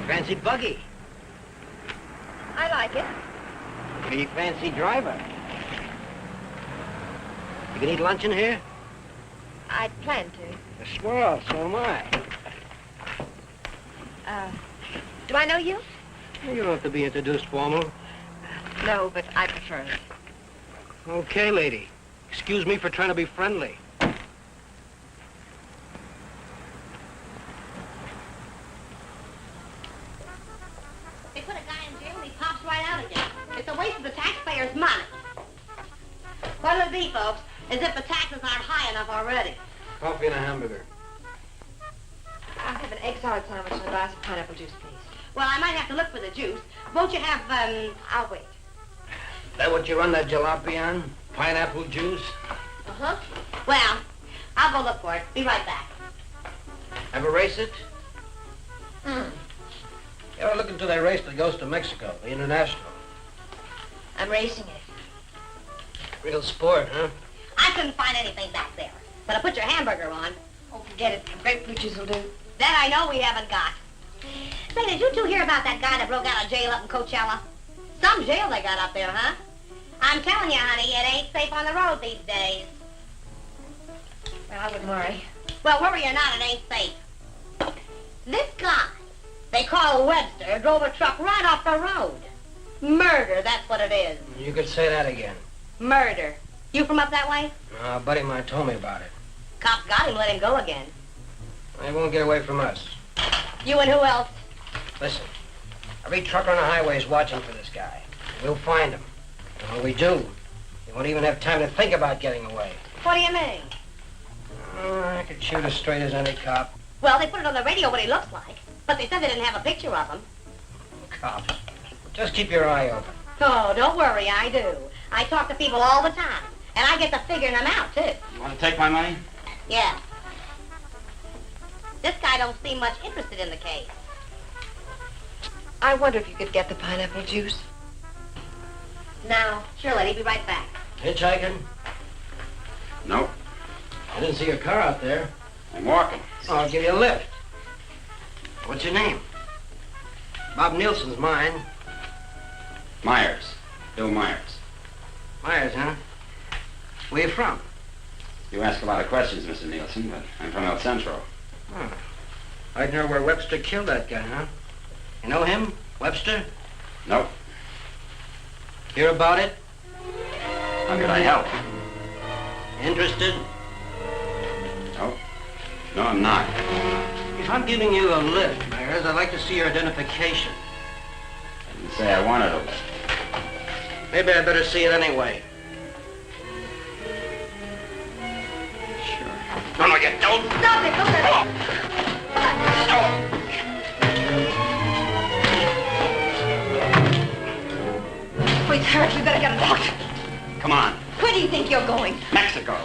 Fancy buggy. I like it. Pretty fancy driver. You can eat lunch in here? I plan to. Swell, so am I. Do I know you? You don't have to be introduced formal. No, but I prefer it. Okay, lady. Excuse me for trying to be friendly. What'll it be, folks? As if the taxes aren't high enough already. Coffee and a hamburger. I'll have an egg salad sandwich and a glass of pineapple juice, please. Well, I might have to look for the juice. Won't you have, I'll wait. That what you run that jalopy on? Pineapple juice? Uh-huh. Well, I'll go look for it. Be right back. Ever race it? You ever look into that race that goes to Mexico, the International? I'm racing it. Real sport, huh? I couldn't find anything back there. But I put your hamburger on. Oh, forget it. Grapefruit juice will do. That I know we haven't got. Say, did you two hear about that guy that broke out of jail up in Coachella? Some jail they got up there, huh? I'm telling you, honey, it ain't safe on the road these days. Well, I wouldn't worry. Well, worry or not, it ain't safe. This guy, they call Webster, drove a truck right off the road. Murder, that's what it is. You could say that again. Murder. You from up that way? A buddy of mine told me about it. Cops got him, let him go again. They won't get away from us. You and who else? Listen, every trucker on the highway is watching for this guy. We'll find him. And when we do, he won't even have time to think about getting away. What do you mean? I could shoot as straight as any cop. Well, they put it on the radio what he looks like, but they said they didn't have a picture of him. Cops. Just keep your eye open. Oh, don't worry, I do. I talk to people all the time, and I get to figuring them out, too. You want to take my money? Yeah. This guy don't seem much interested in the case. I wonder if you could get the pineapple juice. Now, sure, lady, be right back. Hitchhiking? Nope. I didn't see your car out there. I'm walking. Oh, I'll give you a lift. What's your name? Bob Nielsen's mine. Myers. Bill Myers. Myers, huh? Where you from? You ask a lot of questions, Mr. Nielsen, but I'm from El Centro. Oh. I'd know where Webster killed that guy, huh? You know him? Webster? Nope. Hear about it? How could I help? Interested? Nope. No, I'm not. If I'm giving you a lift, Myers, I'd like to see your identification. I didn't say I wanted a lift. Maybe I better see it anyway. Sure. No, you don't. Stop it! Look at it! Wait, hurt. We better get a doctor. Come on. Where do you think you're going? Mexico.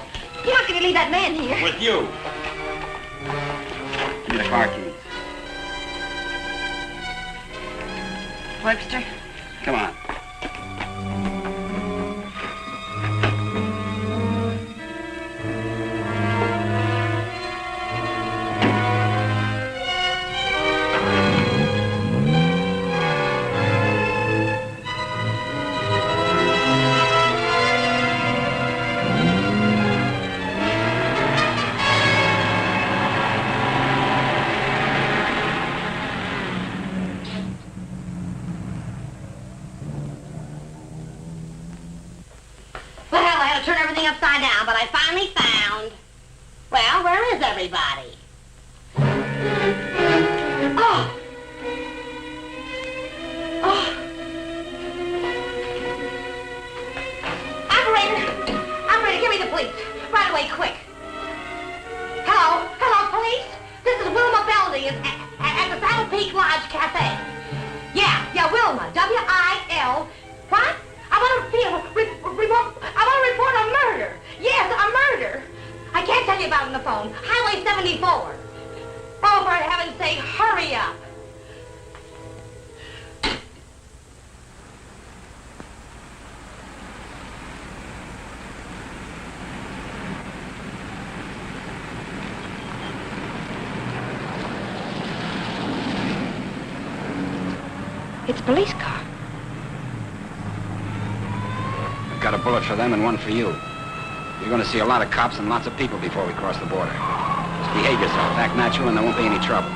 You're not going to leave that man here. With you. Give me the car keys. Webster? Come on. Turn everything upside down, but I finally found... Well, where is everybody? Oh! Oh! Operator, give me the police. Right away, quick. Hello? Hello, police? This is Wilma Belding at the Saddle Peak Lodge Cafe. Yeah, Wilma. W-I Well, what? I want to report a murder. Yes, a murder. I can't tell you about it on the phone. Highway 74. Oh, for heaven's sake, hurry up. It's a police car. I've got a bullet for them and one for you. You're going to see a lot of cops and lots of people before we cross the border. Just behave yourself, act natural, and there won't be any trouble.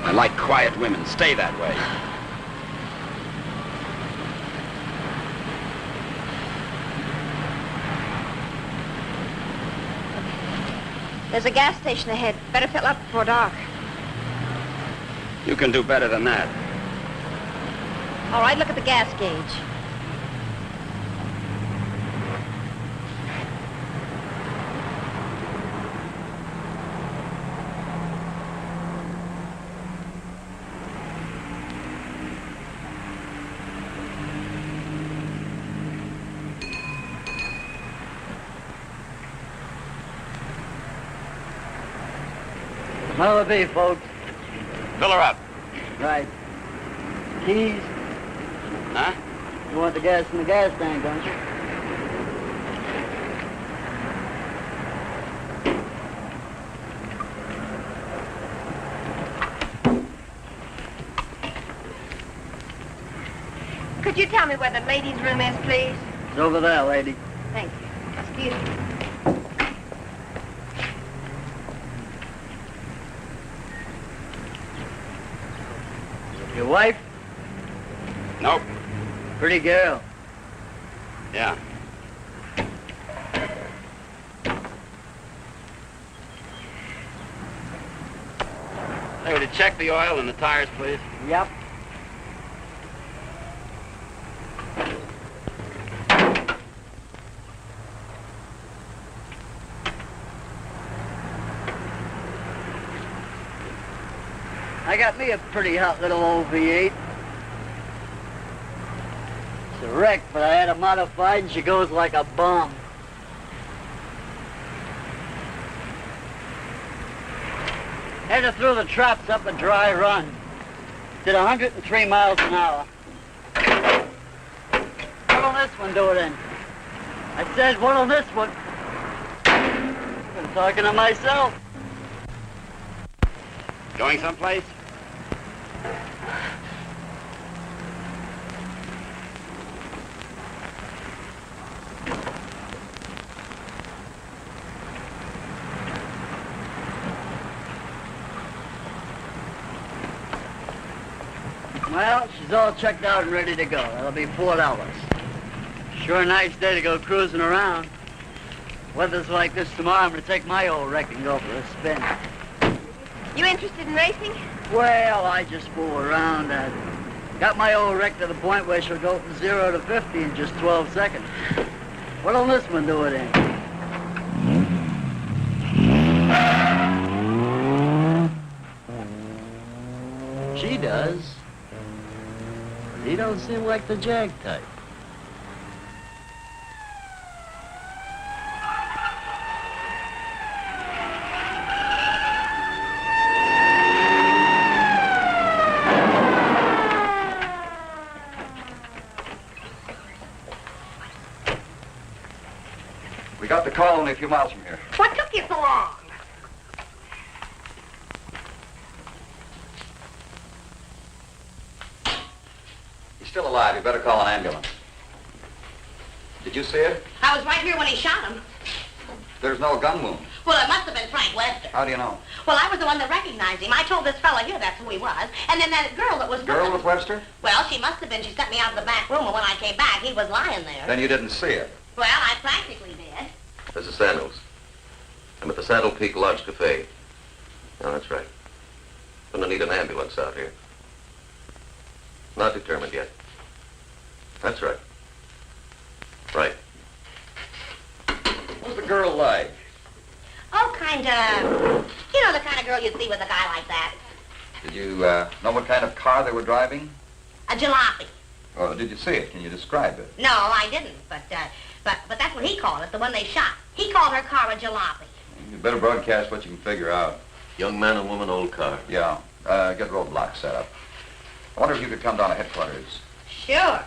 I like quiet women. Stay that way. There's a gas station ahead. Better fill up before dark. You can do better than that. All right, look at the gas gauge. What'll it be, folks? Fill her up. Right. Keys? Huh? You want the gas in the gas tank, don't you? Could you tell me where the ladies' room is, please? It's over there, lady. Thank you. Excuse me. Your wife? Nope. Pretty girl. Yeah. Hey, would you check the oil and the tires, please? Yep. I got me a pretty hot little old V8. It's a wreck, but I had her modified and she goes like a bomb. Had her through the traps up a dry run. Did 103 miles an hour. What'll this one do it in? I said, what'll this one? I'm talking to myself. Going someplace? Well, she's all checked out and ready to go. That'll be $4. Sure a nice day to go cruising around. Weather's like this tomorrow, I'm going to take my old wreck and go for a spin. You interested in racing? Well, I just fool around. I got my old wreck to the point where she'll go from 0 to 50 in just 12 seconds. What'll this one do it in? She does. But he don't seem like the jag type. We got the call only a few miles from here. What took you so long? He's still alive. You better call an ambulance. Did you see it? I was right here when he shot him. There's no gun wound. Well, it must have been Frank Webster. How do you know? Well, I was the one that recognized him. I told this fella here that's who he was. And then that girl that was... Girl with Webster? Well, she must have been. She sent me out to the back room, and when I came back, he was lying there. Then you didn't see it. Well, I practically did. This is Samuels. I'm at the Saddle Peak Lodge Cafe. Oh, that's right. Gonna need an ambulance out here. Not determined yet. That's right. Right. What's the girl like? Oh, kind of... You know, the kind of girl you'd see with a guy like that. Did you know what kind of car they were driving? A jalopy. Or did you see it? Can you describe it? No, I didn't, but that's what he called it, the one they shot. He called her car a jalopy. You better broadcast what you can figure out. Young man and woman, old car. Yeah. Get roadblocks set up. I wonder if you could come down to headquarters. Sure.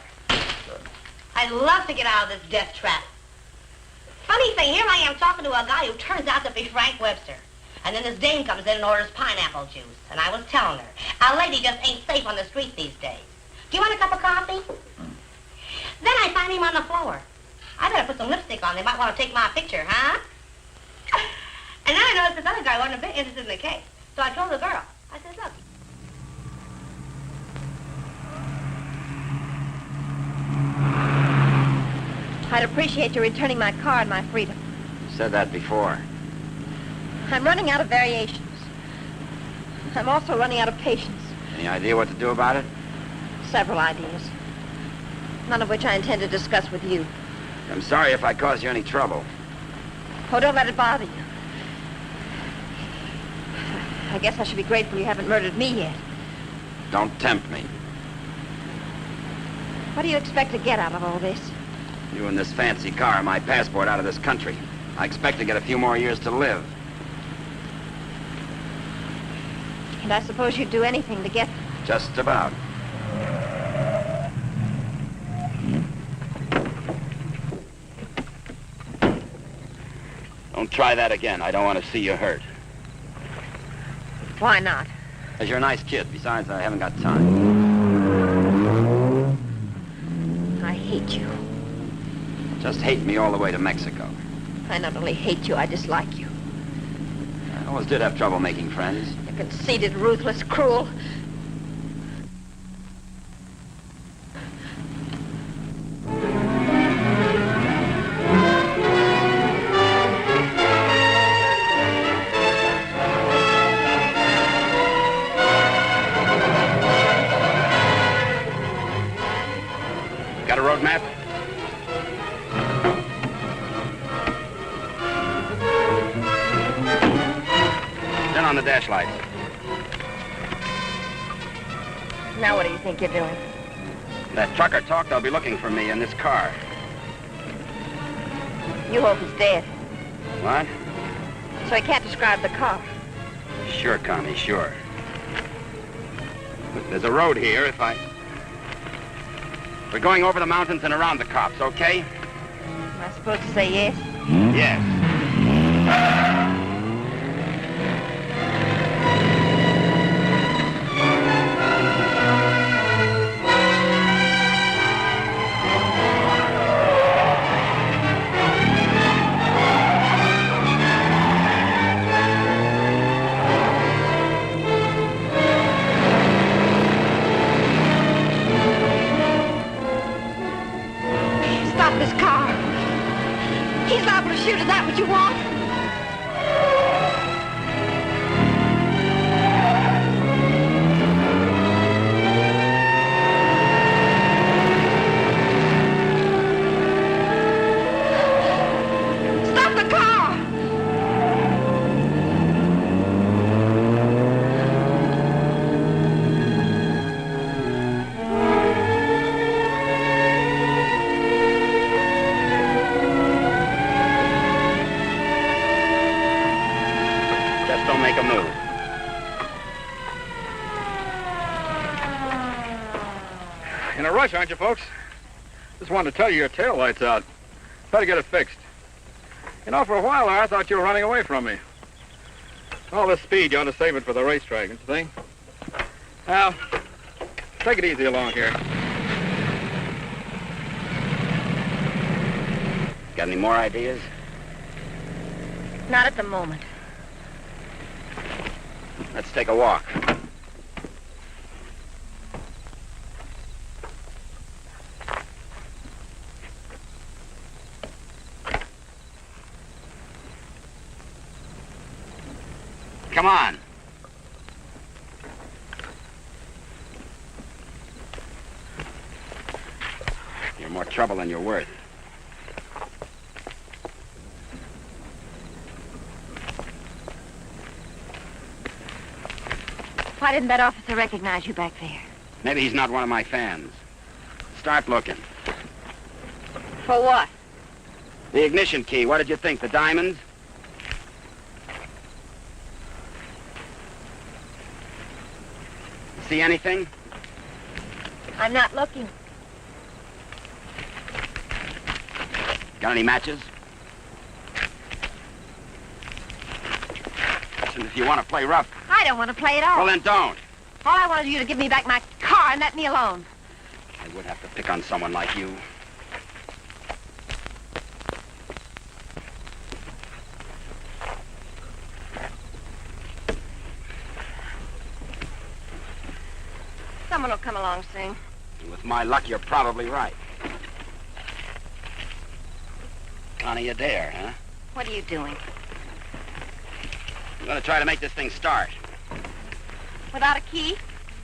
I'd love to get out of this death trap. Funny thing, here I am talking to a guy who turns out to be Frank Webster. And then this dame comes in and orders pineapple juice. And I was telling her, a lady just ain't safe on the street these days. Do you want a cup of coffee? Then I find him on the floor. I better put some lipstick on. They might want to take my picture, huh? And then I noticed this other guy wasn't a bit interested in the case. So I told the girl. I said, look. I'd appreciate you returning my car and my freedom. You said that before. I'm running out of variations. I'm also running out of patience. Any idea what to do about it? Several ideas. None of which I intend to discuss with you. I'm sorry if I caused you any trouble. Oh, don't let it bother you. I guess I should be grateful you haven't murdered me yet. Don't tempt me. What do you expect to get out of all this? You and this fancy car are my passport out of this country. I expect to get a few more years to live. And I suppose you'd do anything to get them. Just about. Don't try that again. I don't want to see you hurt. Why not? Because you're a nice kid. Besides, I haven't got time. I hate you. Just hate me all the way to Mexico. I not only hate you, I dislike you. I always did have trouble making friends. You're conceited, ruthless, cruel. Got a road map? Turn on the dash lights. Now what do you think you're doing? That trucker talked, they'll be looking for me in this car. You hope he's dead. What? So he can't describe the car. Sure, Connie, sure. Look, there's a road here We're going over the mountains and around the cops, okay? Am I supposed to say yes? Yes. Stop this car. He's liable to shoot. Is that what you want? Stop the car! Just don't make a move. In a rush, aren't you, folks? Just wanted to tell you your tail light's out. Better get it fixed. You know, for a while there, I thought you were running away from me. All this speed, you ought to save it for the racetrack, don't you think? Now, take it easy along here. Got any more ideas? Not at the moment. Let's take a walk. Come on. You're more trouble than you're worth. Why didn't that officer recognize you back there? Maybe he's not one of my fans. Start looking. For what? The ignition key, what did you think? The diamonds? See anything? I'm not looking. Got any matches? Listen, if you want to play rough... I don't want to play at all. Well, then don't. All I want is you to give me back my car and let me alone. I would have to pick on someone like you. Someone will come along soon. And with my luck, you're probably right. None of you dare, huh? What are you doing? I'm going to try to make this thing start. Without a key?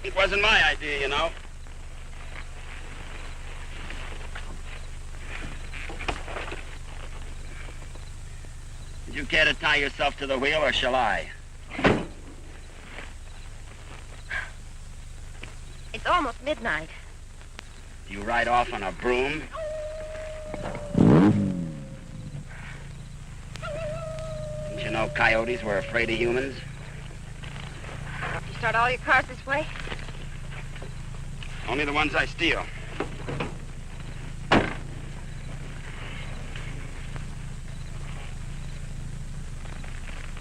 It wasn't my idea, you know. Would you care to tie yourself to the wheel, or shall I? It's almost midnight. You ride off on a broom? Didn't you know coyotes were afraid of humans? You start all your cars this way? Only the ones I steal.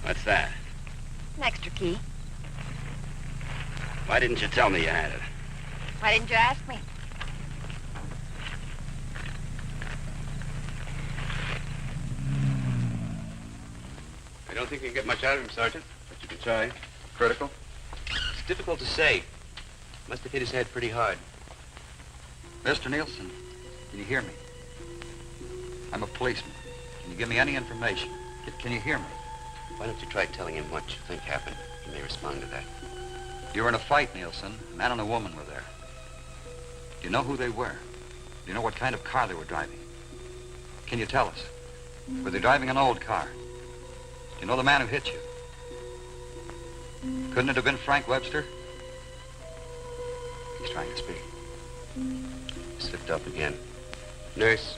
What's that? An extra key. Why didn't you tell me you had it? Why didn't you ask me? I don't think you can get much out of him, Sergeant, but you can try. Critical? It's difficult to say. Must have hit his head pretty hard. Mr. Nielsen, can you hear me? I'm a policeman. Can you give me any information? Can you hear me? Why don't you try telling him what you think happened? He may respond to that. You were in a fight, Nielsen. A man and a woman were there. Do you know who they were? Do you know what kind of car they were driving? Can you tell us? Were they driving an old car? Do you know the man who hit you? Couldn't it have been Frank Webster? He's trying to speak. He slipped up again. Nurse,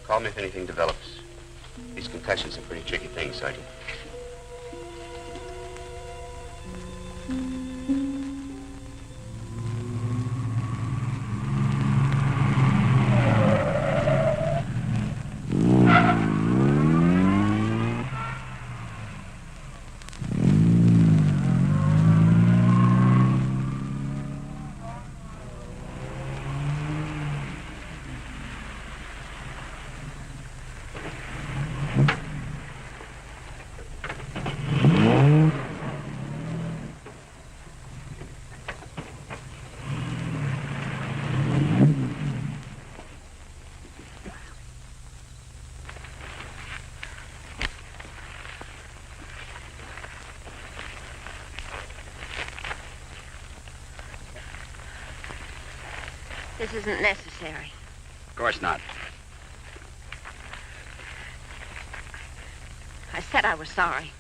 call me if anything develops. These concussions are pretty tricky things, Sergeant. This isn't necessary. Of course not. I said I was sorry.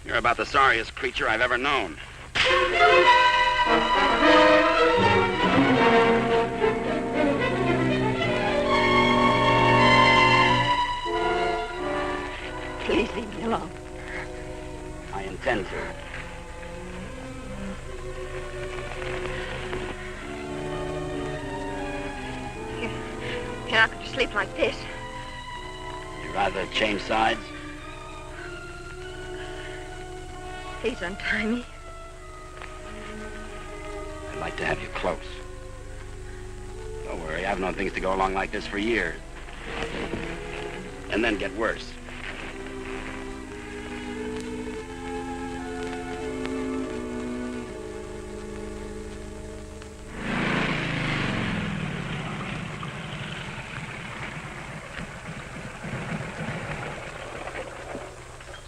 You're about the sorriest creature I've ever known. Please leave me alone. I intend to. You're not going to sleep like this. You'd rather change sides? Please untie me. I'd like to have you close. Don't worry, I've known things to go along like this for years. And then get worse.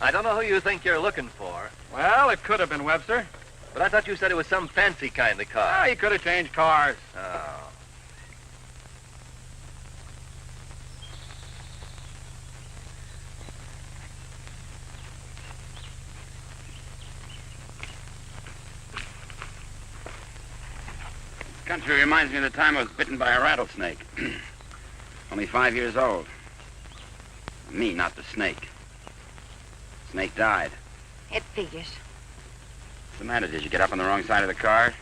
I don't know who you think you're looking for, Well, it could have been Webster. but I thought you said it was some fancy kind of car. Ah, he could have changed cars. Oh. Country reminds me of the time I was bitten by a rattlesnake. Only 5 years old. Me, not the snake. Snake died. It figures. What's the matter? Did you get up on the wrong side of the car?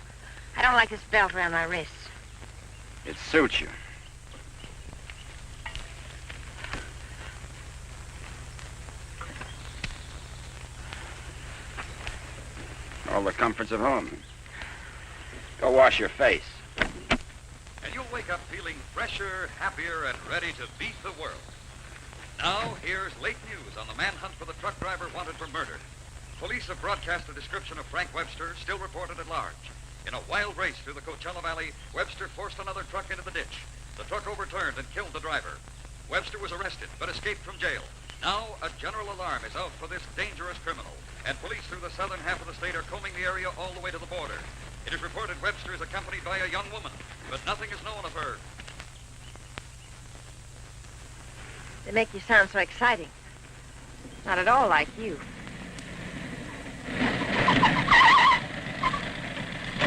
I don't like this belt around my wrists. It suits you. All the comforts of home. Go wash your face. And you'll wake up feeling fresher, happier, and ready to beat the world. Now, here's late news on the manhunt for the truck driver wanted for murder. Police have broadcast a description of Frank Webster, still reported at large. In a wild race through the Coachella Valley, Webster forced another truck into the ditch. The truck overturned and killed the driver. Webster was arrested, but escaped from jail. Now, a general alarm is out for this dangerous criminal, and police through the southern half of the state are combing the area all the way to the border. It is reported Webster is accompanied by a young woman, but nothing is known of her. They make you sound so exciting. Not at all like you.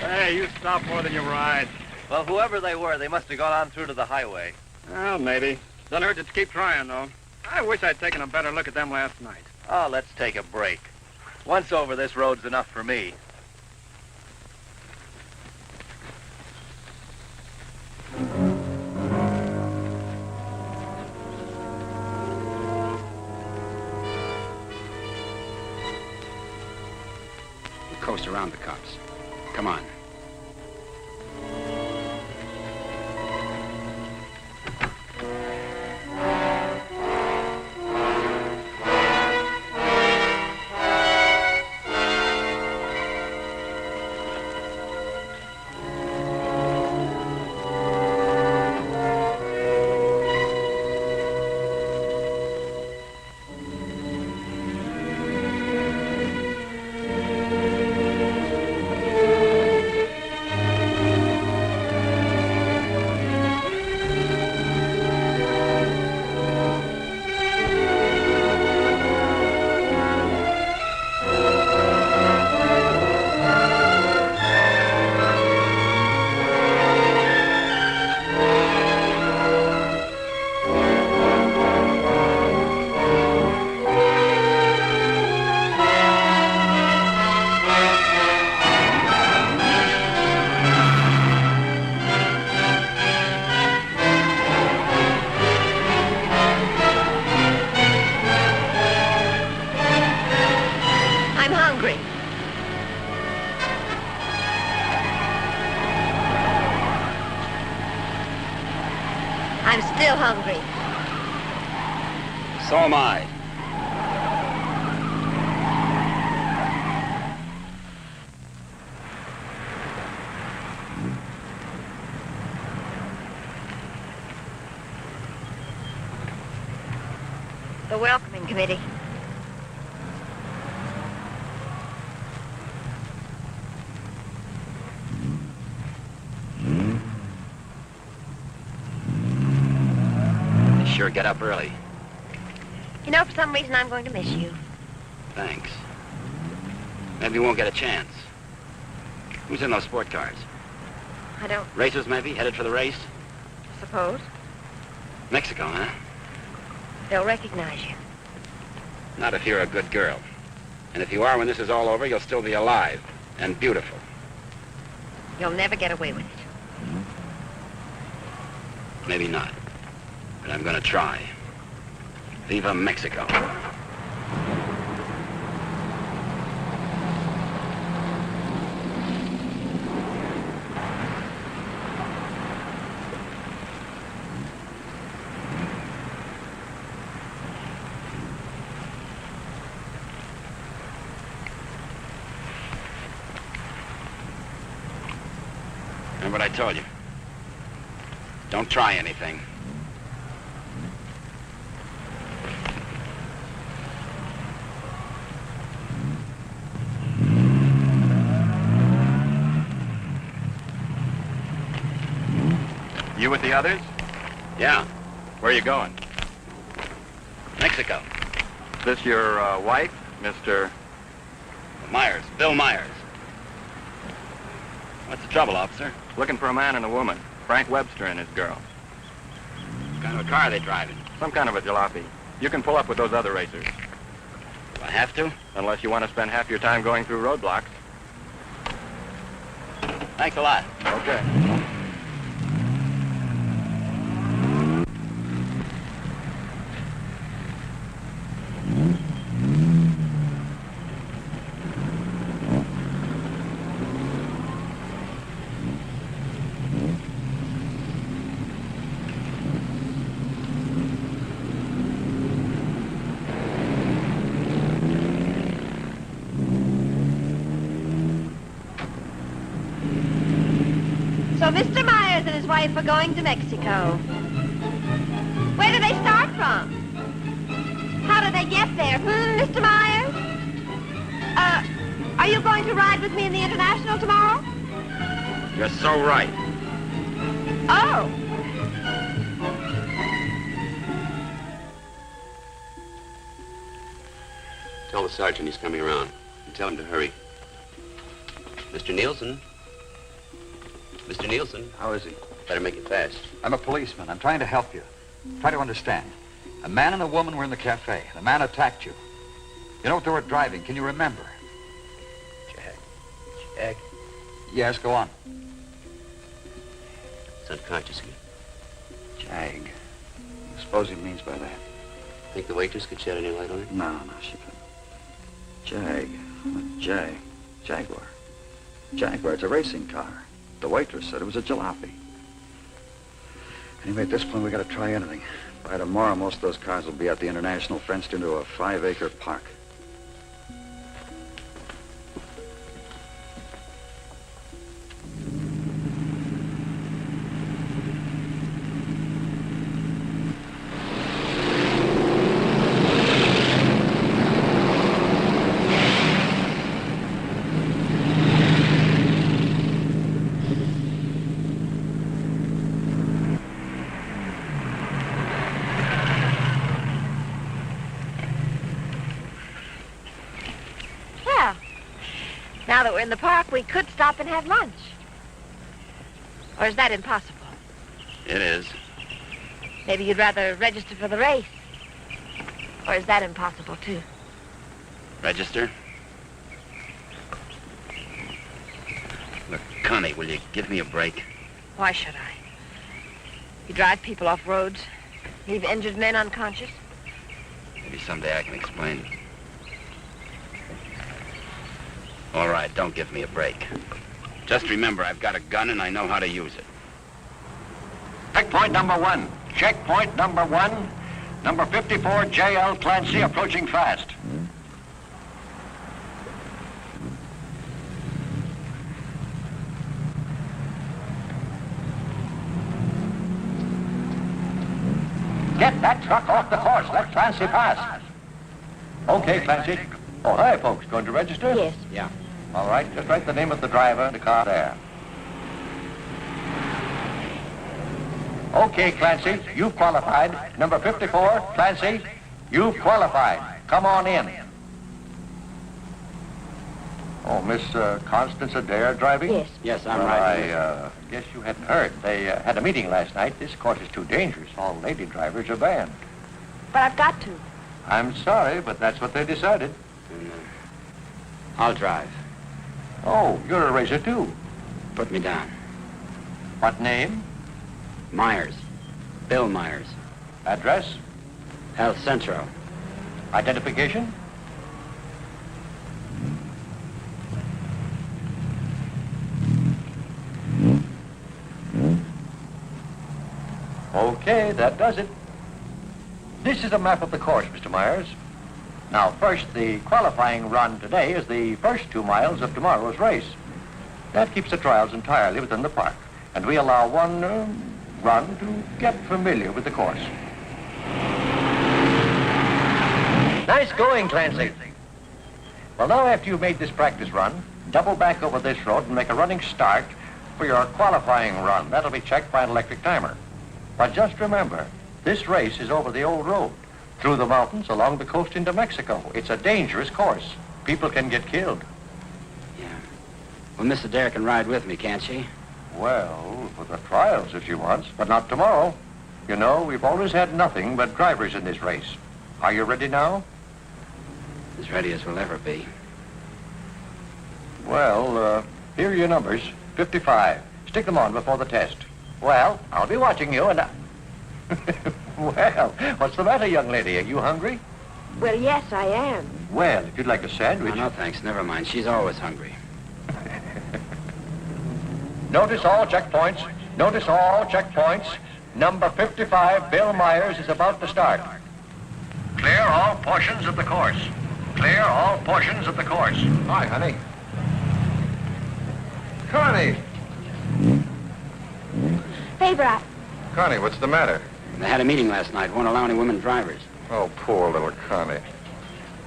Hey, you stop more than you ride. Well, whoever they were, they must have gone on through to the highway. Well, maybe. Doesn't hurt to keep trying, though. I wish I'd taken a better look at them last night. Oh, let's take a break. Once over, this road's enough for me. Coast around the cops. Come on. I'm still hungry. So am I. The welcoming committee. Sure get up early. You know, for some reason, I'm going to miss you. Thanks. Maybe you won't get a chance. Who's in those sport cars? I don't Racers, maybe? Headed for the race? suppose. Mexico, huh? They'll recognize you. Not if you're a good girl. And if you are, when this is all over, you'll still be alive and beautiful. You'll never get away with it. Maybe not. But I'm gonna try. Viva Mexico. Remember what I told you? Don't try anything. You with the others? Yeah, Where are you going? Mexico. Is this your wife, Mr. Myers, Bill Myers. What's the trouble, officer? Looking for a man and a woman. Frank Webster and his girl. What kind of a car are they driving? Some kind of a jalopy. You can pull up with those other racers. Do I have to? Unless you want to spend half your time going through roadblocks. Thanks a lot. Okay. So Mr. Myers and his wife are going to Mexico. Where do they start from? How do they get there? Mr. Myers? Are you going to ride with me in the International tomorrow? You're so right. Oh. Tell the sergeant he's coming around. And tell him to hurry. Mr. Nielsen? Mr. Nielsen? How is he? Better make it fast. I'm a policeman. I'm trying to help you. Try to understand. A man and a woman were in the cafe. The man attacked you. You know what they were driving? Can you remember? Jag? Yes, go on. It's unconscious again. Jag. What do you suppose he means by that? Think the waitress could shed any light on it? No, she couldn't. Jag. Jag. Jaguar. Jaguar, it's a racing car. The waitress said it was a jalopy. Anyway, at this point, we gotta try anything. By tomorrow, most of those cars will be at the International, fenced into a 5-acre park. Now that we're in the park, we could stop and have lunch. Or is that impossible? It is. Maybe you'd rather register for the race. Or is that impossible, too? Register? Look, Connie, will you give me a break? Why should I? You drive people off roads, leave injured men unconscious. Maybe someday I can explain. All right, don't give me a break. Just remember, I've got a gun and I know how to use it. Checkpoint number 1. Checkpoint number 1. Number 54, J.L. Clancy, approaching fast. Get that truck off the course. Let Clancy pass. Okay, Clancy. Oh, hi, folks. Going to register? Yes. Yeah. All right, just write the name of the driver and the car there. Okay, Clancy, you've qualified. Number 54, Clancy, you've qualified. Come on in. Oh, Miss Constance Adair driving? Yes. Yes, I'm Well, right. I guess you hadn't heard. They had a meeting last night. This course is too dangerous. All lady drivers are banned. But I've got to. I'm sorry, but that's what they decided. I'll drive. Oh, you're a racer, too. Put me down. What name? Myers. Bill Myers. Address? El Centro. Identification? Okay, that does it. This is a map of the course, Mr. Myers. Now, first, the qualifying run today is the first 2 miles of tomorrow's race. That keeps the trials entirely within the park, and we allow one run to get familiar with the course. Nice going, Clancy. Well, now after you've made this practice run, double back over this road and make a running start for your qualifying run. That'll be checked by an electric timer. But just remember, this race is over the old road, through the mountains, along the coast into Mexico. It's a dangerous course. People can get killed. Yeah. Well, Miss Adair can ride with me, can't she? Well, for the trials if she wants, but not tomorrow. You know, we've always had nothing but drivers in this race. Are you ready now? As ready as we'll ever be. Well, here are your numbers. 55. Stick them on before the test. Well, I'll be watching you and Well, what's the matter, young lady? Are you hungry? Well, yes, I am. Well, if you'd like a sandwich... No, thanks. Never mind. She's always hungry. Notice all checkpoints. Notice all checkpoints. Number 55, Bill Myers, is about to start. Clear all portions of the course. Clear all portions of the course. Hi, honey. Connie! Favor, Connie, what's the matter? They had a meeting last night. Won't allow any women drivers. Oh, poor little Connie.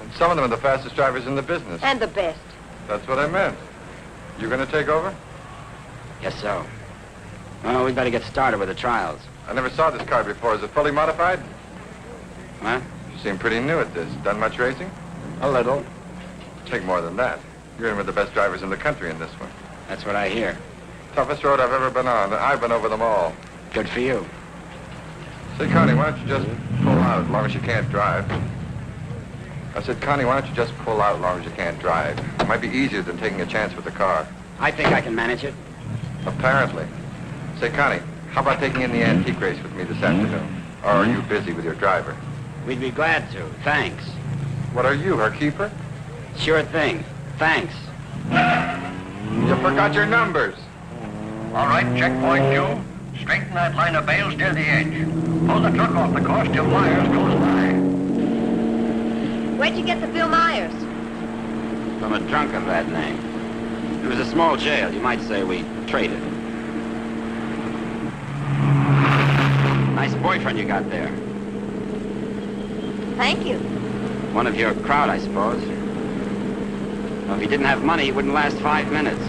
And some of them are the fastest drivers in the business. and the best. That's what I meant. You gonna take over? Guess so. Well, we better get started with the trials. I never saw this car before. Is it fully modified? What? You seem pretty new at this. Done much racing? A little. Take more than that. You're in with the best drivers in the country in this one. That's what I hear. Toughest road I've ever been on. I've been over them all. Good for you. Say, Connie, why don't you just pull out as long as you can't drive? I said, Connie, why don't you just pull out as long as you can't drive? It might be easier than taking a chance with the car. I think I can manage it. Apparently. Say, Connie, how about taking in the antique race with me this afternoon? Or are you busy with your driver? We'd be glad to. Thanks. What are you, her keeper? Sure thing. Thanks. You forgot your numbers. All right, checkpoint 2. Straighten that line of bales near the edge. Pull the truck off the course till Myers goes by. Where'd you get the Bill Myers? From a drunk of that name. It was a small jail. You might say we traded. Nice boyfriend you got there. Thank you. One of your crowd, I suppose. Well, if he didn't have money, he wouldn't last 5 minutes.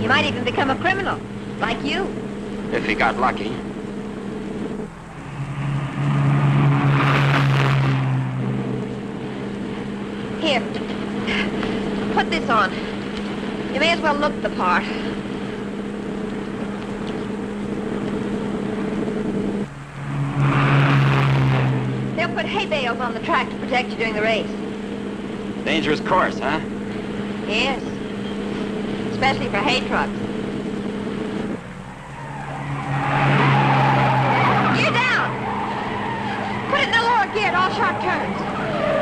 You might even become a criminal, like you. If he got lucky. Here. Put this on. You may as well look the part. They'll put hay bales on the track to protect you during the race. Dangerous course, huh? Yes. Especially for hay trucks. Gear down! Put it in the lower gear at all sharp turns.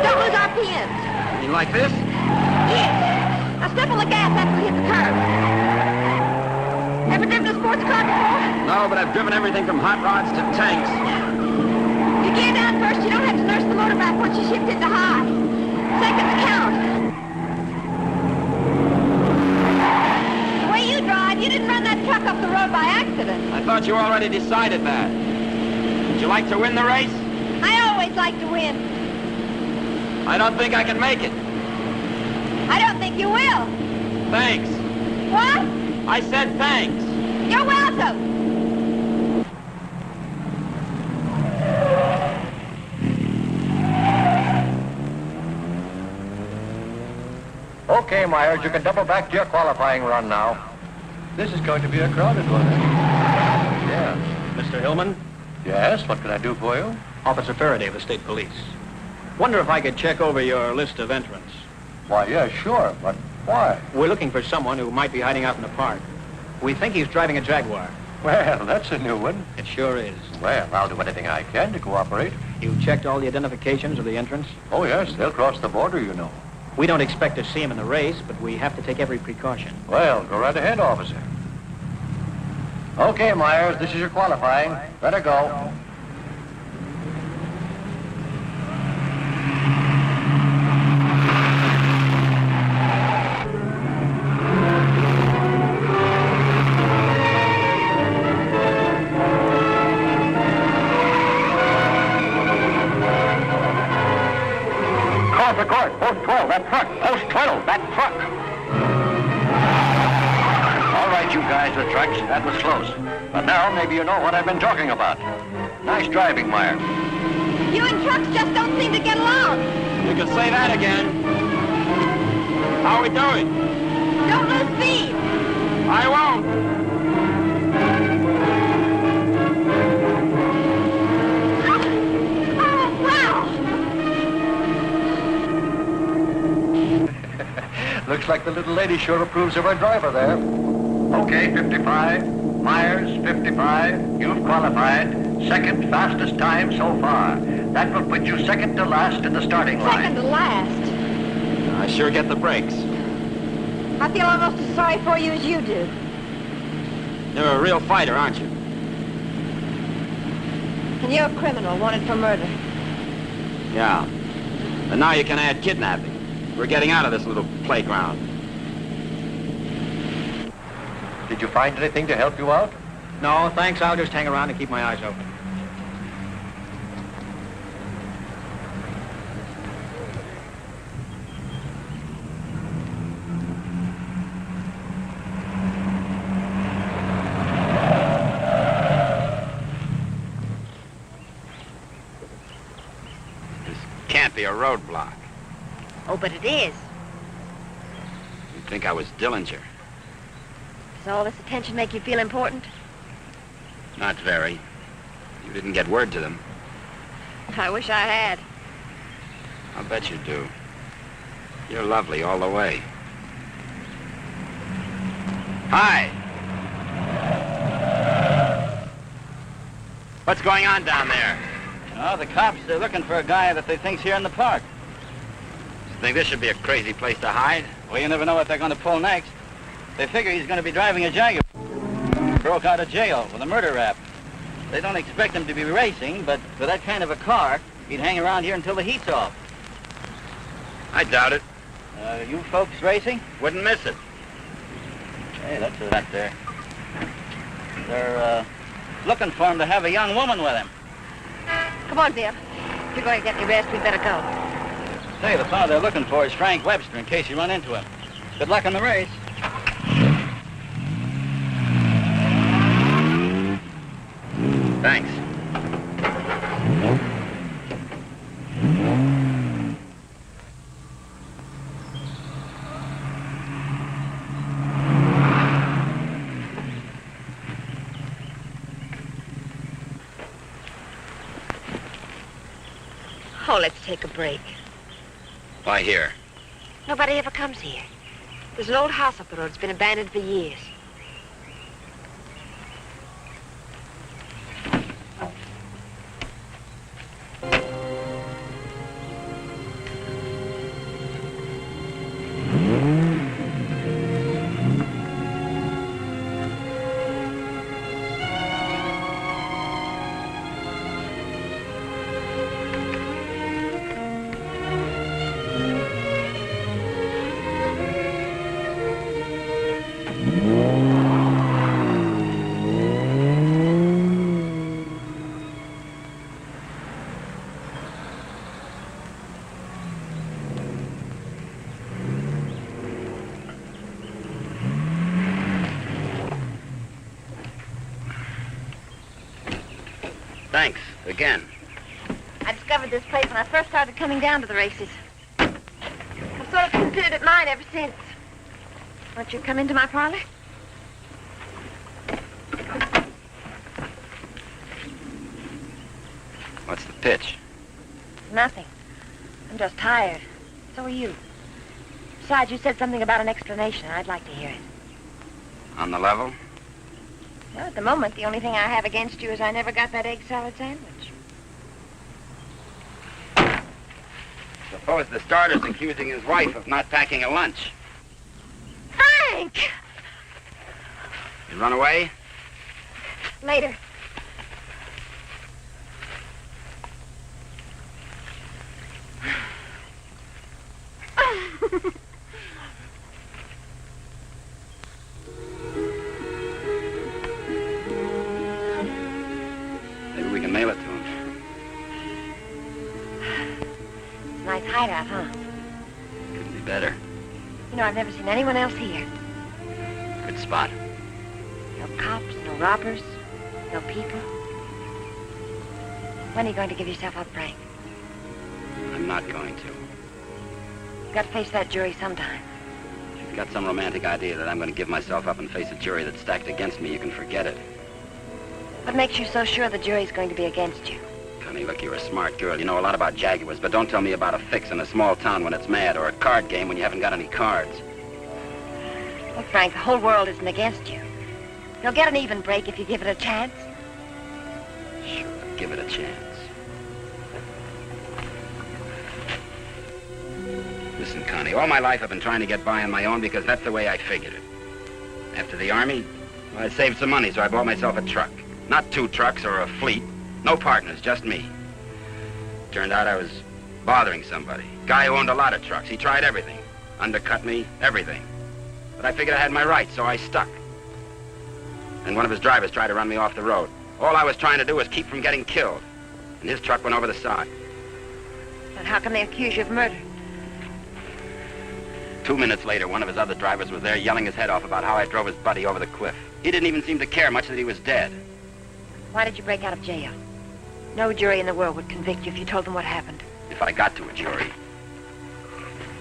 Don't lose RPMs. You like this? Yes. Now step on the gas after we hit the curve. Ever driven a sports car before? No, but I've driven everything from hot rods to tanks. You gear down first, you don't have to nurse the motor back once you shift into high. Seconds count. The way you drive, you didn't run that truck off the road by accident. I thought you already decided that. Would you like to win the race? I always like to win. I don't think I can make it. I don't think you will. Thanks. What? I said thanks. You're welcome. Okay, Myers, you can double back to your qualifying run now. This is going to be a crowded one, eh? Yeah. Mr. Hillman? Yes, what can I do for you? Officer Faraday of the State Police. Wonder if I could check over your list of entrants. Why, yeah, sure, but why? We're looking for someone who might be hiding out in the park. We think he's driving a Jaguar. Well, that's a new one. It sure is. Well, I'll do anything I can to cooperate. You checked all the identifications of the entrants? Oh, yes, they'll cross the border, you know. We don't expect to see him in the race, but we have to take every precaution. Well, go right ahead, officer. Okay, Myers, this is your qualifying. Better go. Cross the course, post 12, that truck. Post 12, that truck. All right, you guys with trucks, that was close. But now maybe you know what I've been talking about. Nice driving, Myers. You and trucks just don't seem to get along. You can say that again. How are we doing? Don't lose speed. I won't. Oh, wow. Looks like the little lady sure approves of her driver there. Okay, 55. Myers, 55. You've qualified. Second fastest time so far. That will put you second to last in the starting line. Second to last. I sure get the breaks. I feel almost as sorry for you as you do. You're a real fighter, aren't you? And you're a criminal wanted for murder. Yeah. And now you can add kidnapping. We're getting out of this little playground. Did you find anything to help you out? No, thanks. I'll just hang around and keep my eyes open. Can't be a roadblock. Oh, but it is. You'd think I was Dillinger. Does all this attention make you feel important? Not very. You didn't get word to them. I wish I had. I'll bet you do. You're lovely all the way. Hi. What's going on down there? Oh, the cops, they're looking for a guy that they think's here in the park. You think this should be a crazy place to hide? Well, you never know what they're going to pull next. They figure he's going to be driving a Jaguar. Broke out of jail with a murder rap. They don't expect him to be racing, but for that kind of a car, he'd hang around here until the heat's off. I doubt it. You folks racing? Wouldn't miss it. Hey, that's a rat there. They're looking for him to have a young woman with him. Come on, Bill. If you're going to get any rest, we'd better go. Say, the fellow they're looking for is Frank Webster, in case you run into him. Good luck in the race. Thanks. Oh, let's take a break. Why here? Nobody ever comes here. There's an old house up the road. It's been abandoned for years. Thanks, again. I discovered this place when I first started coming down to the races. I've sort of considered it mine ever since. Won't you come into my parlor? What's the pitch? Nothing. I'm just tired. So are you. Besides, you said something about an explanation. I'd like to hear it. On the level? Well, at the moment, the only thing I have against you is I never got that egg salad sandwich. Suppose the starter's accusing his wife of not packing a lunch. Frank! You run away? Later. Maybe we can mail it to him. Nice hideout, huh? Couldn't be better. You know, I've never seen anyone else here. Good spot. No cops, no robbers, no people. When are you going to give yourself up, Frank? I'm not going to. You've got to face that jury sometime. If you got some romantic idea that I'm going to give myself up and face a jury that's stacked against me, you can forget it. What makes you so sure the jury's going to be against you? Connie, look, you're a smart girl. You know a lot about Jaguars, but don't tell me about a fix in a small town when it's mad, or a card game when you haven't got any cards. Look, Frank, the whole world isn't against you. You'll get an even break if you give it a chance. Sure, give it a chance. Listen, Connie, all my life I've been trying to get by on my own because that's the way I figured it. After the Army, well, I saved some money, so I bought myself a truck. Not 2 trucks or a fleet. No partners, just me. Turned out I was bothering somebody. Guy who owned a lot of trucks. He tried everything. Undercut me, everything. But I figured I had my rights, so I stuck. And one of his drivers tried to run me off the road. All I was trying to do was keep from getting killed. And his truck went over the side. But how can they accuse you of murder? 2 minutes later, one of his other drivers was there yelling his head off about how I drove his buddy over the cliff. He didn't even seem to care much that he was dead. Why did you break out of jail? No jury in the world would convict you if you told them what happened. If I got to a jury.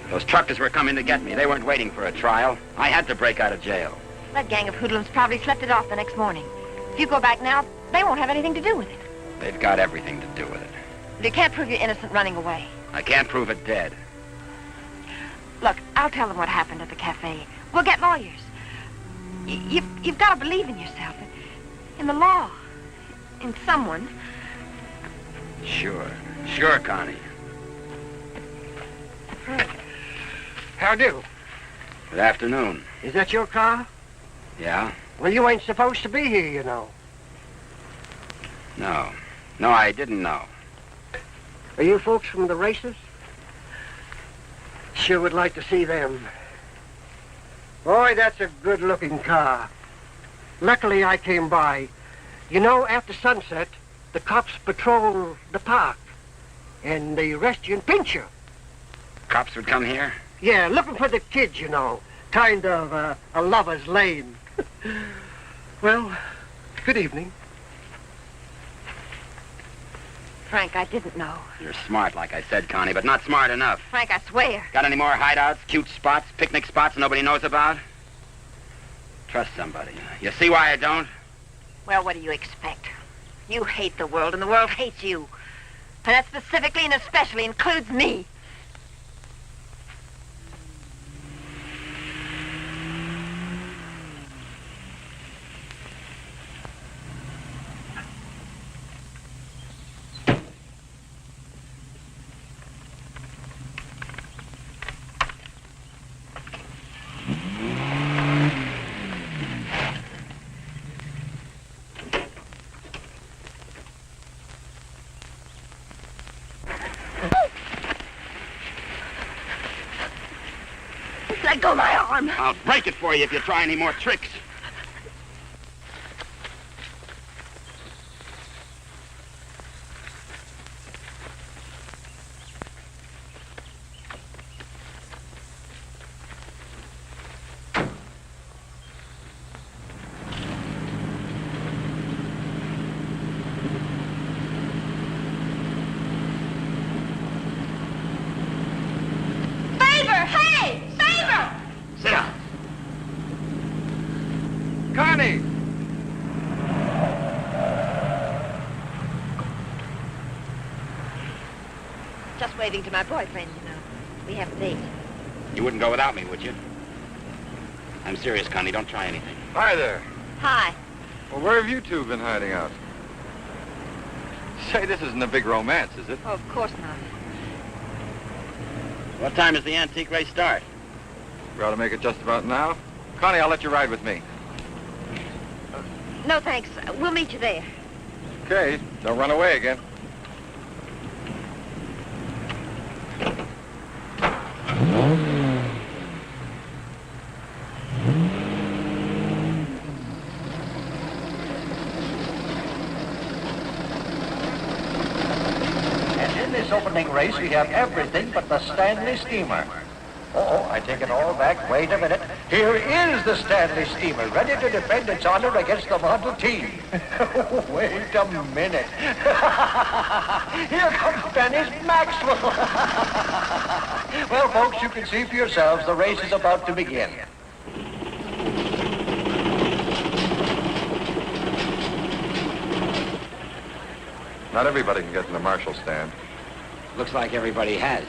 Those truckers were coming to get me. They weren't waiting for a trial. I had to break out of jail. That gang of hoodlums probably slept it off the next morning. If you go back now, they won't have anything to do with it. They've got everything to do with it. But you can't prove you're innocent running away. I can't prove it dead. Look, I'll tell them what happened at the cafe. We'll get lawyers. You've got to believe in yourself, in the law, in someone. Sure. Sure, Connie. How do? Good afternoon. Is that your car? Yeah? Well, you ain't supposed to be here, you know. No. No, I didn't know. Are you folks from the races? Sure would like to see them. Boy, that's a good-looking car. Luckily, I came by. You know, after sunset, the cops patrol the park. And they arrest you and pinch you. Cops would come here? Yeah, looking for the kids, you know. Kind of a lover's lane. Well, good evening. Frank, I didn't know. You're smart, like I said, Connie, but not smart enough. Frank, I swear. Got any more hideouts, cute spots, picnic spots nobody knows about? Trust somebody. You see why I don't? Well, what do you expect? You hate the world, and the world hates you. And that specifically and especially includes me. Let go of my arm. I'll break it for you if you try any more tricks. Sit down. Connie! Just waving to my boyfriend, you know. We have a date. You wouldn't go without me, would you? I'm serious, Connie. Don't try anything. Hi there. Hi. Well, where have you two been hiding out? Say, this isn't a big romance, is it? Oh, of course not. What time does the antique race start? We ought to make it just about now. Connie, I'll let you ride with me. No, thanks. We'll meet you there. Okay, don't run away again. And in this opening race, we have everything but the Stanley steamer. Oh, I take it all back. Wait a minute. Here is the Stanley steamer, ready to defend its honor against the Model T. Wait a minute. Here comes Dennis Maxwell. Well, folks, you can see for yourselves the race is about to begin. Not everybody can get in the marshal stand. Looks like everybody has.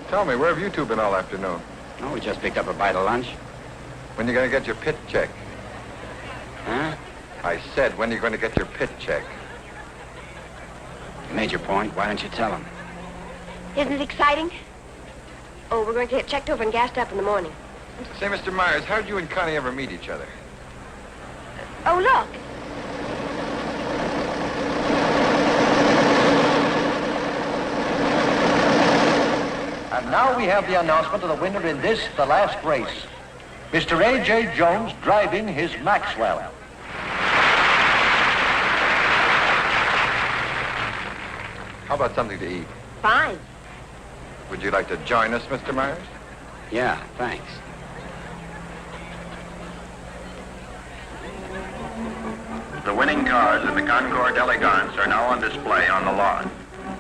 Tell me, where have you two been all afternoon? Oh, we just picked up a bite of lunch. When you going to get your pit check? Huh? I said, when are you going to get your pit check? You made your point. Why don't you tell him? Isn't it exciting? Oh, we're going to get checked over and gassed up in the morning. Say, Mr. Myers, how did you and Connie ever meet each other? Oh, look. And now we have the announcement of the winner in this, the last race. Mr. A.J. Jones driving his Maxwell. How about something to eat? Fine. Would you like to join us, Mr. Myers? Yeah, thanks. The winning cars in the Concours d'Elegance are now on display on the lawn.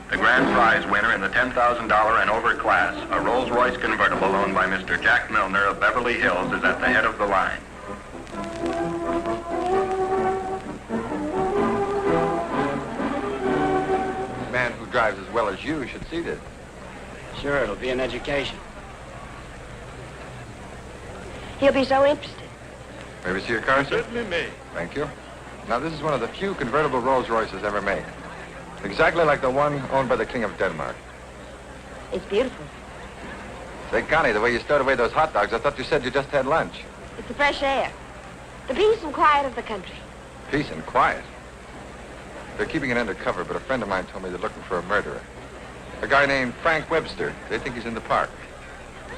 The grand prize winner in the $10,000 and over class, a Rolls-Royce convertible owned by Mr. Jack Milner of Beverly Hills, is at the head of the line. A man who drives as well as you should see this. Sure, it'll be an education. He'll be so interested. May we see your car, sir? Certainly may. Thank you. Now, this is one of the few convertible Rolls-Royces ever made. Exactly like the one owned by the King of Denmark. It's beautiful. Say, Connie, the way you stowed away those hot dogs, I thought you said you just had lunch. It's the fresh air. The peace and quiet of the country. Peace and quiet. They're keeping it undercover, but a friend of mine told me they're looking for a murderer. A guy named Frank Webster. They think he's in the park.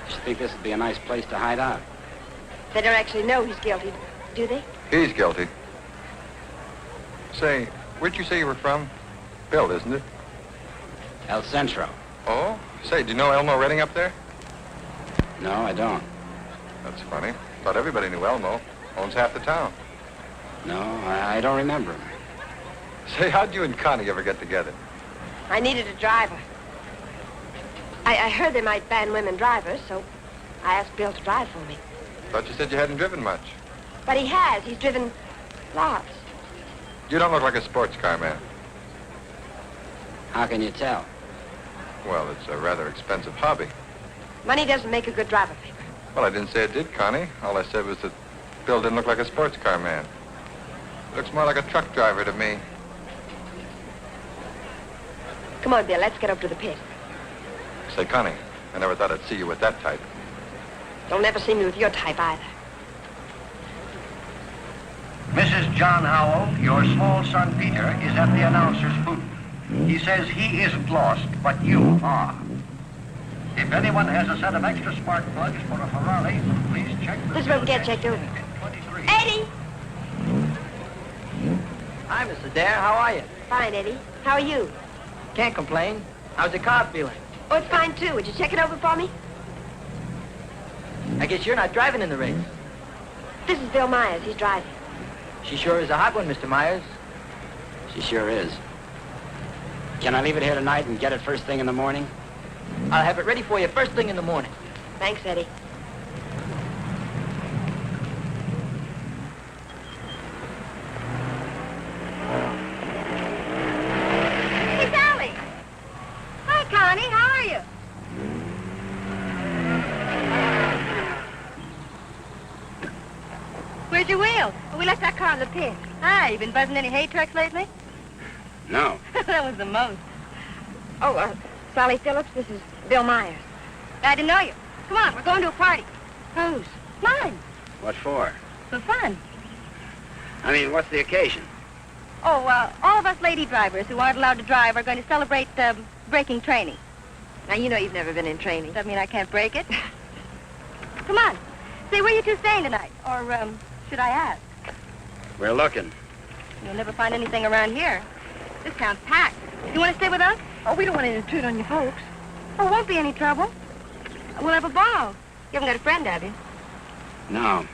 You think this would be a nice place to hide out? They don't actually know he's guilty, do they? He's guilty. Say, where'd you say you were from? Bill, isn't it? El Centro. Oh? Say, do you know Elmo Redding up there? No, I don't. That's funny. Thought everybody knew Elmo. Owns half the town. No, I don't remember him. Say, how'd you and Connie ever get together? I needed a driver. I heard they might ban women drivers, so I asked Bill to drive for me. Thought you said you hadn't driven much. But he has. He's driven lots. You don't look like a sports car man. How can you tell? Well, it's a rather expensive hobby. Money doesn't make a good driver, Paper. Well, I didn't say it did, Connie. All I said was that Bill didn't look like a sports car man. He looks more like a truck driver to me. Come on, Bill, let's get up to the pit. Say, Connie, I never thought I'd see you with that type. You'll never see me with your type either. Mrs. John Howell, your small son Peter is at the announcer's booth. He says he isn't lost, but you are. If anyone has a set of extra spark plugs for a Ferrari, please check the... This is where we get checked over. Eddie! Hi, Mr. Dare. How are you? Fine, Eddie. How are you? Can't complain. How's the car feeling? Oh, it's fine, too. Would you check it over for me? I guess you're not driving in the race. This is Bill Myers. He's driving. She sure is a hot one, Mr. Myers. She sure is. Can I leave it here tonight and get it first thing in the morning? I'll have it ready for you first thing in the morning. Thanks, Eddie. Hey, Sally. Hi, Connie. How are you? Where's your wheel? Oh, we left our car in the pit. Hi, you been buzzing any hay trucks lately? No. That was the most. Oh, Sally Phillips, this is Bill Myers. Glad to know you. Come on, we're going to a party. Whose? Mine. What for? For fun. I mean, what's the occasion? Oh, all of us lady drivers who aren't allowed to drive are going to celebrate braking training. Now, you know you've never been in training. Doesn't mean I can't break it. Come on. Say, where you two staying tonight? Or, should I ask? We're looking. You'll never find anything around here. This town's packed. You want to stay with us? Oh, we don't want to intrude on you folks. Oh, it won't be any trouble. We'll have a ball. You haven't got a friend, have you? No.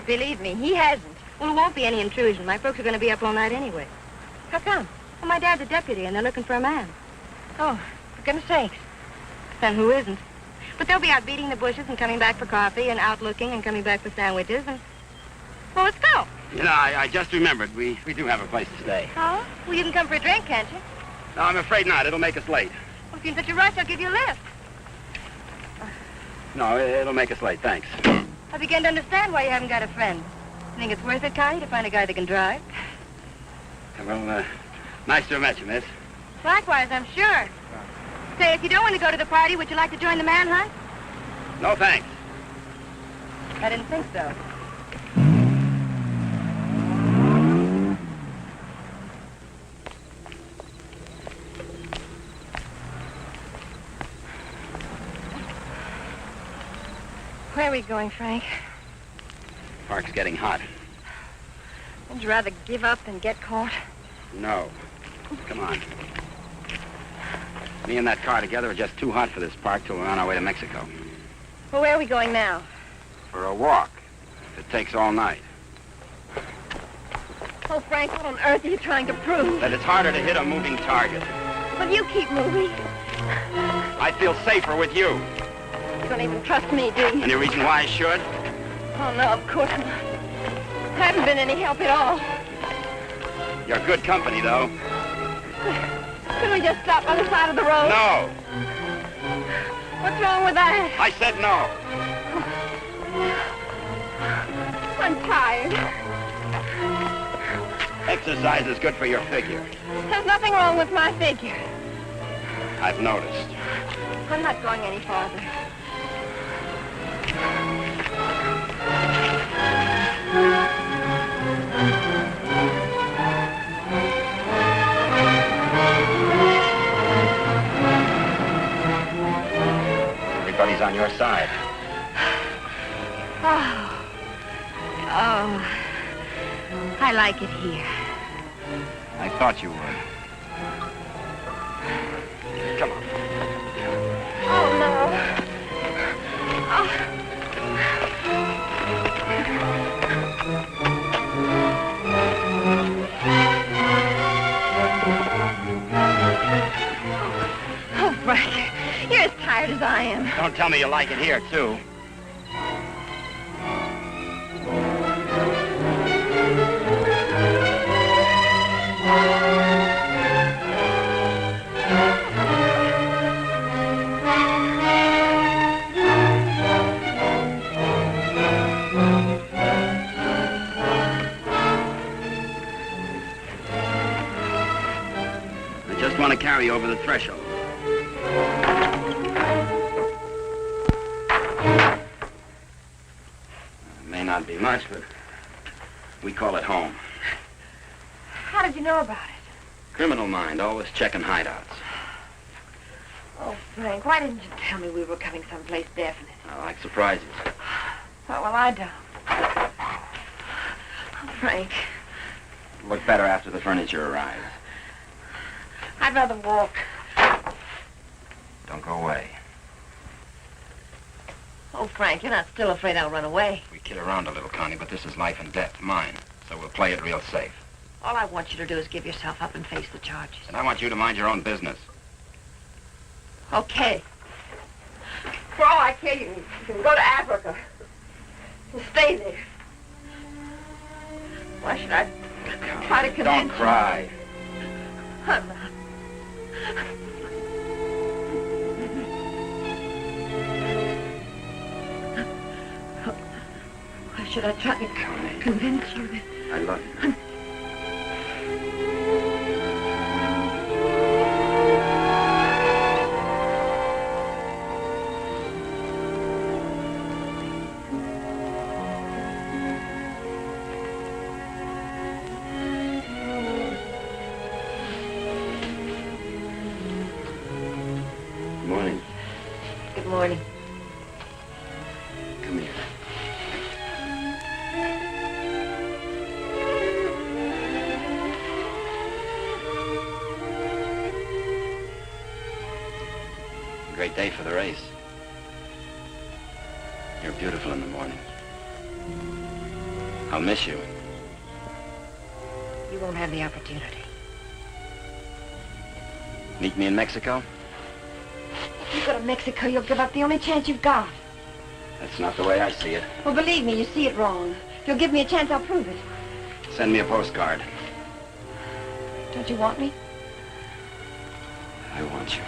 Believe me, he hasn't. Well, it won't be any intrusion. My folks are going to be up all night anyway. How come? Well, my dad's a deputy, and they're looking for a man. Oh, for goodness sakes. Then who isn't? But they'll be out beating the bushes and coming back for coffee and out looking and coming back for sandwiches and... Well, let's go. You know, I just remembered. We do have a place to stay. Oh? Well, you can come for a drink, can't you? No, I'm afraid not. It'll make us late. Well, if you're in such a rush, I'll give you a lift. No, it'll make us late. Thanks. I begin to understand why you haven't got a friend. You think it's worth it, Connie, to find a guy that can drive? Well, nice to have met you, miss. Likewise, I'm sure. Say, if you don't want to go to the party, would you like to join the manhunt? No, thanks. I didn't think so. Where are we going, Frank? Park's getting hot. Would you rather give up than get caught? No. Come on. Me and that car together are just too hot for this park till we're on our way to Mexico. Well, where are we going now? For a walk. It takes all night. Oh, Frank, what on earth are you trying to prove? That it's harder to hit a moving target. Well, you keep moving. I feel safer with you. You don't even trust me, do you? Any reason why I should? Oh, no, of course not. I haven't been any help at all. You're good company, though. Couldn't we just stop on the side of the road? No. What's wrong with that? I said no. I'm tired. Exercise is good for your figure. There's nothing wrong with my figure. I've noticed. I'm not going any farther. Everybody's on your side. Oh, I like it here. I thought you would. Come on. Oh, no. Oh, Frank, you're as tired as I am. Don't tell me you like it here, too. I just want to carry you over the threshold. It may not be much, but we call it home. How did you know about it? Criminal mind, always checking hideouts. Oh, Frank, why didn't you tell me we were coming someplace definite? I like surprises. Oh, well, I don't. Oh, Frank, Look better after the furniture arrives. I'd rather walk. Don't go away. Oh, Frank, you're not still afraid I'll run away. We kid around a little, Connie, but this is life and death, mine. So we'll play it real safe. All I want you to do is give yourself up and face the charges. And I want you to mind your own business. Okay. For all I care, you can go to Africa and stay there. Why should I try to convince Don't cry. you? I'm not. Why should I try to convince you that... I love you. Good morning. Good morning. Come here. A great day for the race. You're beautiful in the morning. I'll miss you. You won't have the opportunity. Meet me in Mexico? If you go to Mexico, you'll give up the only chance you've got. That's not the way I see it. Well, believe me, you see it wrong. If you'll give me a chance, I'll prove it. Send me a postcard. Don't you want me? I want you.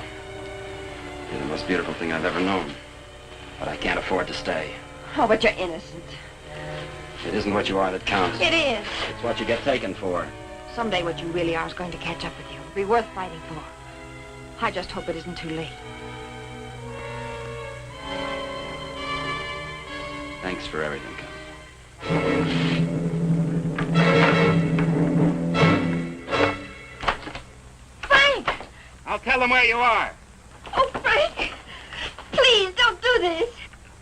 You're the most beautiful thing I've ever known. But I can't afford to stay. Oh, but you're innocent. It isn't what you are that counts. It is. It's what you get taken for. Someday what you really are is going to catch up with you. It'll be worth fighting for. I just hope it isn't too late. Thanks for everything. Frank! I'll tell them where you are. Oh, Frank! Please, don't do this.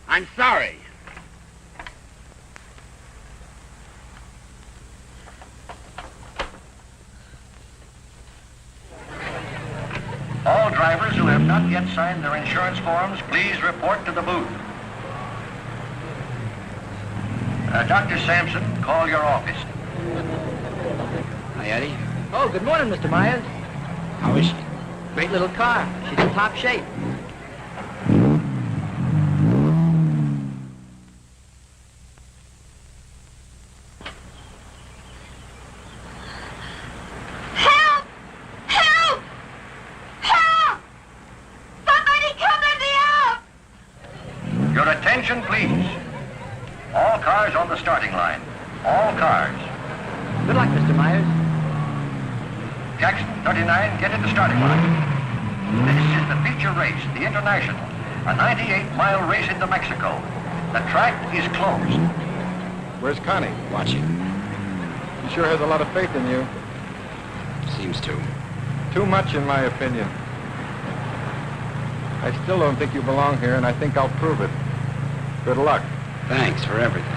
I'm sorry. All drivers who have not yet signed their insurance forms, please report to the booth. Dr. Sampson, call your office. Hi, Eddie. Oh, good morning, Mr. Myers. How is she? Great little car. She's in top shape. Help! Help! Help! Somebody come let me out! Your attention, please. All cars on the starting line. All cars. Good luck, Mr. Myers. Jackson, 39, get in the starting line. This is the feature race, the International, a 98-mile race into Mexico. The track is closed. Where's Connie? Watching. She sure has a lot of faith in you. Seems to. Too much, in my opinion. I still don't think you belong here, and I think I'll prove it. Good luck. Thanks for everything.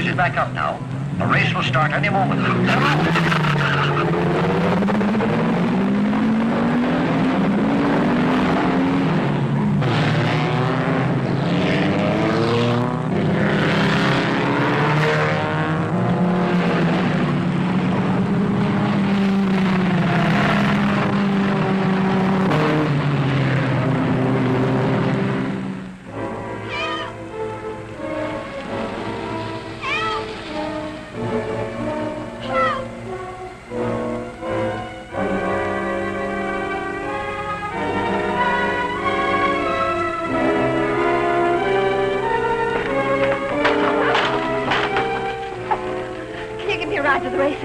Is back up now. The race will start any moment.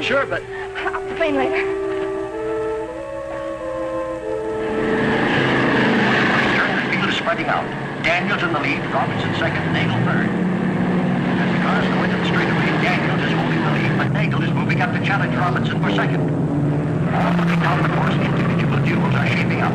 Sure, but... I'll explain later. The field is spreading out. Daniels in the lead, Robinson second, Nagel third. As the cars go into the straightaway, Daniels is holding the lead, but Nagel is moving up to challenge Robinson for second. All looking down the course, individual duels are shaping up.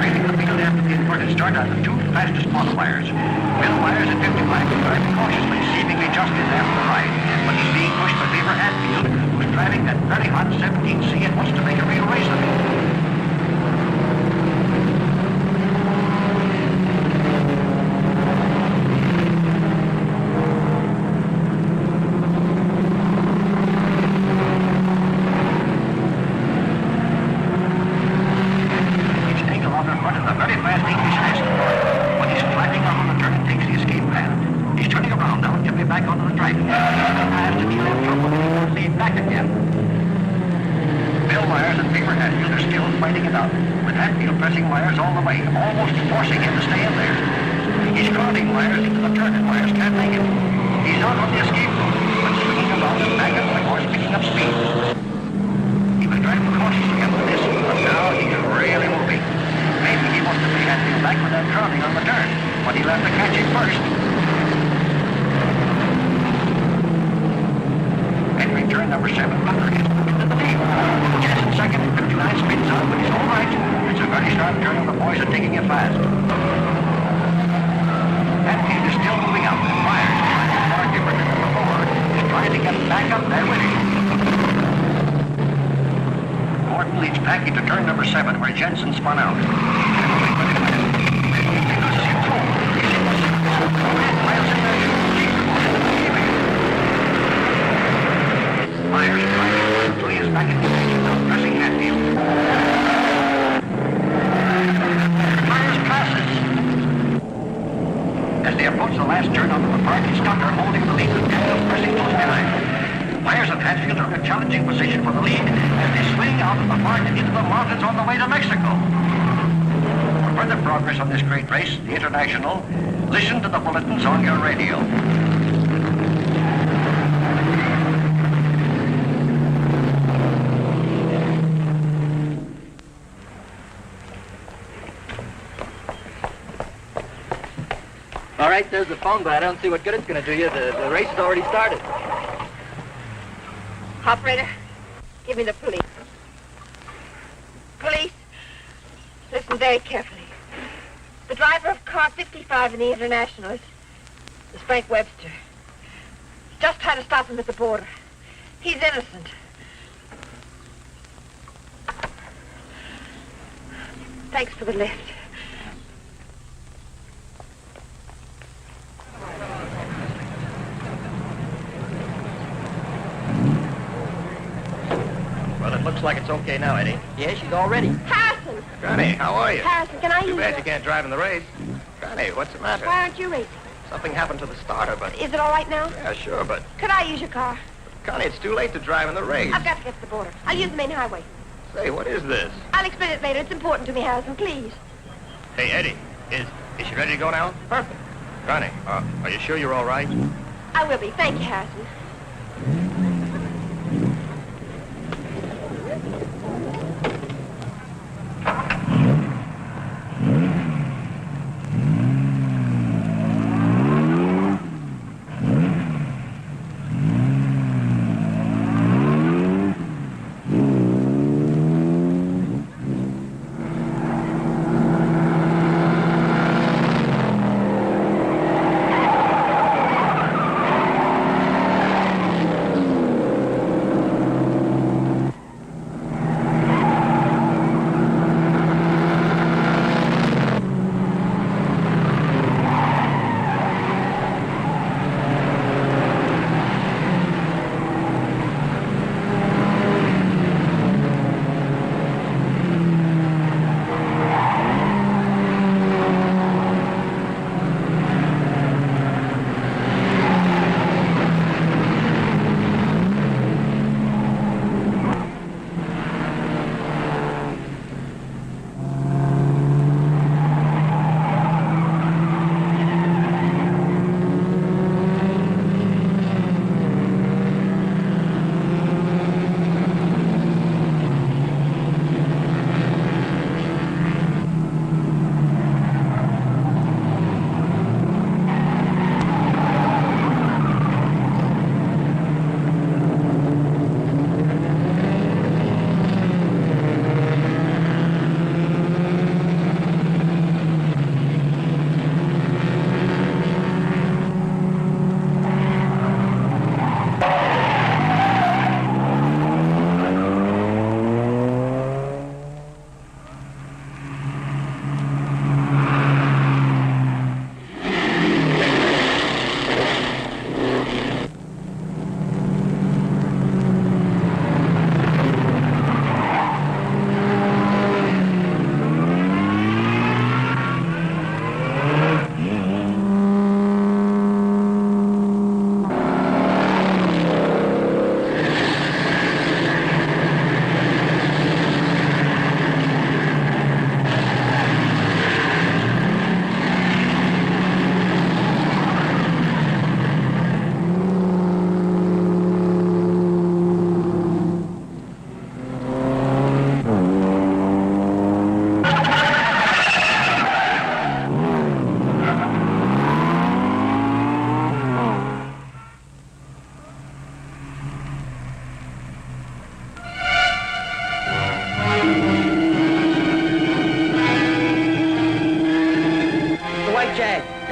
Trailing the field after the inverted start are the two fastest qualifiers. Bill Myers at 55 is driving cautiously, seemingly just in after the ride, but he's being pushed by Beaver Hatfield, who's driving that very hot 17C and wants to make a real race of it. back onto the track. Has to deal in trouble and lead back again. Bill Myers and Beaver Hatfield are still fighting it out, with Hatfield pressing Myers all the way, almost forcing him to stay in there. He's crowding Myers into the turn, and Myers can't make it. He's out on the escape route, but swinging around and back up, the horse picking up speed. He was driving cautiously up to this, but now he's really moving. Maybe he wants to pay Hatfield back without crowding on the turn, but he'll have to catch him first. Entering turn number 7, Butler gets into the lead. Jensen second, 59 spins out, but he's all right. It's a very sharp turn, and the boys are taking it fast. Hatfield is still moving up. Myers, far different than before, is trying to get back up there with him. Gordon leads back into turn number 7, where Jensen spun out. Myers driving until he is back in position of pressing Hatfield. Myers passes. As they approach the last turn onto the park, Stucker holding the lead with Hatfield pressing close behind. Myers and Hatfield are in a challenging position for the lead as they swing out of the park and into the mountains on the way to Mexico. For further progress on this great race, the International, listen to the bulletins on your radio. All right, there's the phone, but I don't see what good it's going to do you. The race has already started. Operator, give me the police. Police, listen very carefully. The driver of car 55 in the International is Frank Webster. Just had to stop him at the border. He's innocent. Thanks for the lift. Well, it looks like it's okay now, Eddie. Yeah, she's all ready. Harrison! Connie, how are you? Harrison, can I Too use bad your... you can't drive in the race. Connie, what's the matter? Why aren't you racing? Something happened to the starter, but... Is it all right now? Yeah, sure, but... Could I use your car? Connie, it's too late to drive in the race. I've got to get to the border. I'll use the main highway. Say, what is this? I'll explain it later. It's important to me, Harrison, please. Hey, Eddie, is she ready to go now? Perfect. Connie, are you sure you're all right? I will be. Thank you, Harrison.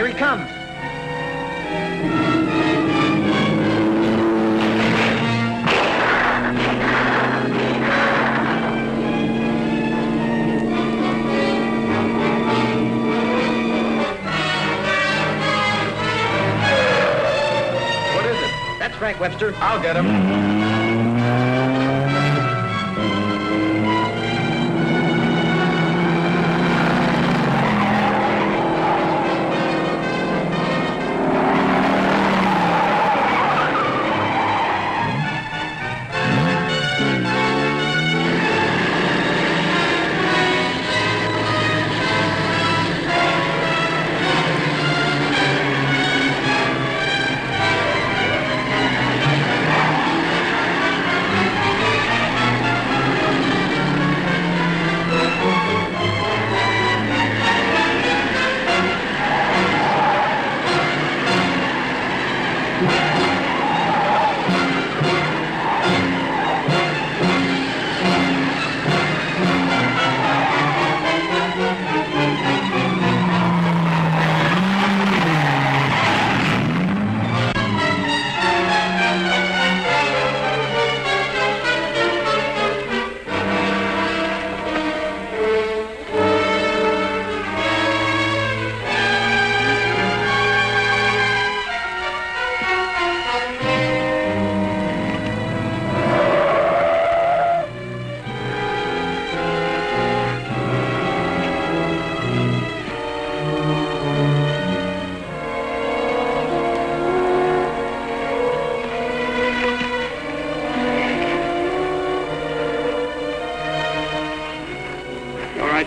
Here he comes. What is it? That's Frank Webster. I'll get him.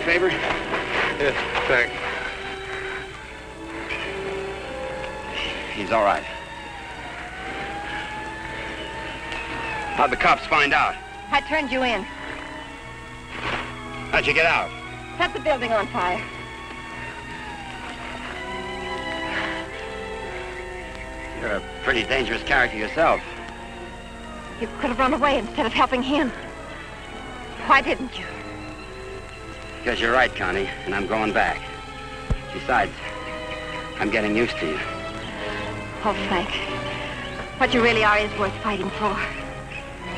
Favor? Yes, thanks. He's all right. How'd the cops find out? I turned you in. How'd you get out? Set the building on fire. You're a pretty dangerous character yourself. You could have run away instead of helping him. Why didn't you? Because you're right, Connie, and I'm going back. Besides, I'm getting used to you. Oh, Frank, what you really are is worth fighting for.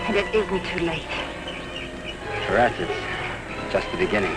And it isn't too late. For us, it's just the beginning.